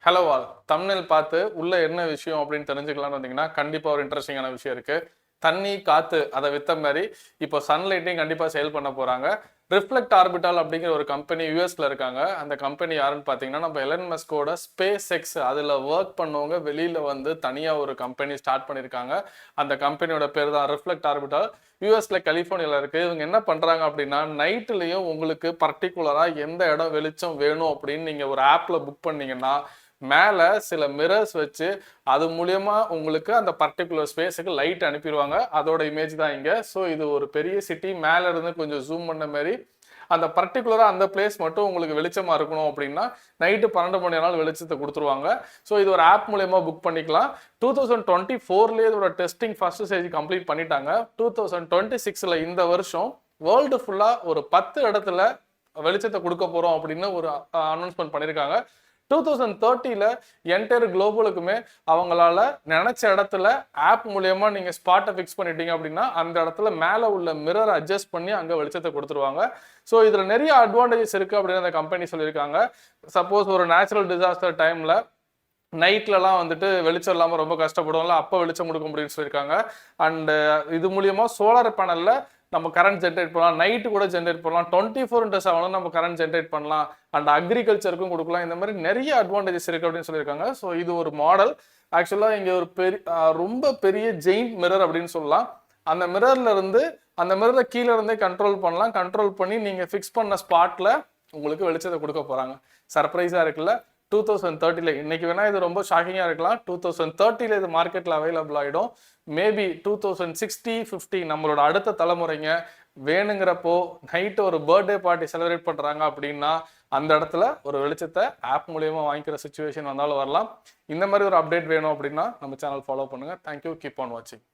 Hello all thumbnail பார்த்து உள்ள என்ன விஷயம் அப்படின்னு தெரிஞ்சுக்கலாம்னு வந்தீங்கன்னா கண்டிப்பாக ஒரு இன்ட்ரெஸ்டிங்கான விஷயம் இருக்கு. தண்ணி காத்து அதை வித்த மாதிரி இப்போ சன்லைட்டையும் கண்டிப்பாக சேல் பண்ண போறாங்க. ரிஃப்ளெக்ட் ஆர்பிட்டால் அப்படிங்கிற ஒரு கம்பெனி யூஎஸ்ல இருக்காங்க. அந்த கம்பெனி யாருன்னு பார்த்தீங்கன்னா நம்ம எலன் மஸ்கோட ஸ்பேஸ் எக்ஸ் அதில் ஒர்க் பண்ணவங்க வெளியில வந்து தனியாக ஒரு கம்பெனி ஸ்டார்ட் பண்ணியிருக்காங்க. அந்த கம்பெனியோட பேர் தான் ரிஃப்ளெக்ட் ஆர்பிட்டால். யூஎஸ்ல கலிஃபோர்னியால இருக்கு. இவங்க என்ன பண்றாங்க அப்படின்னா நைட்லயும் உங்களுக்கு பர்டிகுலரா எந்த இடம் வெளிச்சம் வேணும் அப்படின்னு நீங்க ஒரு ஆப்ல புக் பண்ணீங்கன்னா மேல சில மிரர்ஸ் வச்சு அது மூலியமா உங்களுக்கு அந்த பர்டிகுலர் ஸ்பேஸுக்கு லைட் அனுப்பிடுவாங்க. அதோட இமேஜ் தான் இங்க. ஸோ இது ஒரு பெரிய சிட்டி, மேல இருந்து கொஞ்சம் ஜூம் பண்ண மாதிரி அந்த பர்டிகுலரா அந்த பிளேஸ் மட்டும் உங்களுக்கு வெளிச்சமா இருக்கணும் அப்படின்னா நைட்டு 12 மணி நேரம் வெளிச்சத்தை கொடுத்துருவாங்க. ஸோ இது ஒரு ஆப் மூலயமா புக் பண்ணிக்கலாம். 2024 இதோட டெஸ்டிங் ஃபர்ஸ்ட் ஸ்டேஜ் கம்ப்ளீட் பண்ணிட்டாங்க. 2026 இந்த வருஷம் வேர்ல்டு ஃபுல்லா ஒரு 10 இடத்துல வெளிச்சத்தை கொடுக்க போறோம் அப்படின்னு ஒரு அனௌன்ஸ்மெண்ட் பண்ணியிருக்காங்க. 2030 என்டையர் குளோபலுக்குமே அவங்களால நினைச்ச இடத்துல ஆப் மூலியமா நீங்க ஸ்பாட்டை ஃபிக்ஸ் பண்ணிட்டீங்க அப்படின்னா அந்த இடத்துல மேல உள்ள மிரர் அட்ஜஸ்ட் பண்ணி அங்க வெளிச்சத்தை கொடுத்துருவாங்க. ஸோ இதுல நிறைய அட்வான்டேஜஸ் இருக்கு அப்படின்னு அந்த கம்பெனி சொல்லியிருக்காங்க. சப்போஸ் ஒரு நேச்சுரல் டிசாஸ்டர் டைம்ல நைட்லலாம் வந்துட்டு வெளிச்சம் இல்லாமல் ரொம்ப கஷ்டப்படுவோம்ல, அப்போ வெளிச்சம் கொடுக்க முடியும்னு சொல்லியிருக்காங்க. அண்டு இது மூலியமா சோலார் பேனல்ல நம்ம கரண்ட் ஜென்ரேட் பண்ணலாம், நைட்டு கூட ஜென்ரேட் பண்ணலாம், 24/7 நம்ம கரண்ட் ஜென்ரேட் பண்ணலாம், அண்ட் அக்ரிகல்ச்சருக்கும் கொடுக்கலாம். இந்த மாதிரி நிறைய அட்வான்டேஜஸ் இருக்கு அப்படின்னு சொல்லியிருக்காங்க. ஸோ இது ஒரு மாடல். ஆக்சுவலாக இங்கே ஒரு ரொம்ப பெரிய ஜெயிண்ட் மிரர் அப்படின்னு சொல்லலாம். அந்த மிரர்ல இருந்து அந்த மிரரை கீழே இருந்தே கண்ட்ரோல் பண்ணலாம். கண்ட்ரோல் பண்ணி நீங்க ஃபிக்ஸ் பண்ண ஸ்பாட்ல உங்களுக்கு வெளிச்சத்தை கொடுக்க போறாங்க. சர்ப்ரைஸா இருக்குல்ல? 2030 இன்னைக்கு வேணா இது ரொம்ப ஷாக்கிங்கா இருக்கலாம். 2030 இது மார்க்கெட்ல அவைலபிள் ஆயிடும். மேபி 2060-50 நம்மளோட அடுத்த தலைமுறைங்க வேணுங்கிறப்போ நைட்டு ஒரு பர்த்டே பார்ட்டி செலிப்ரேட் பண்றாங்க அப்படின்னா அந்த இடத்துல ஒரு வெளிச்சத்தை ஆப் மூலியமா வாங்கிக்கிற சுச்சுவேஷன் வந்தாலும் வரலாம். இந்த மாதிரி ஒரு அப்டேட் வேணும் அப்படின்னா நம்ம சேனல் ஃபாலோ பண்ணுங்க. தேங்க்யூ, கீப் ஆன் வாட்சிங்.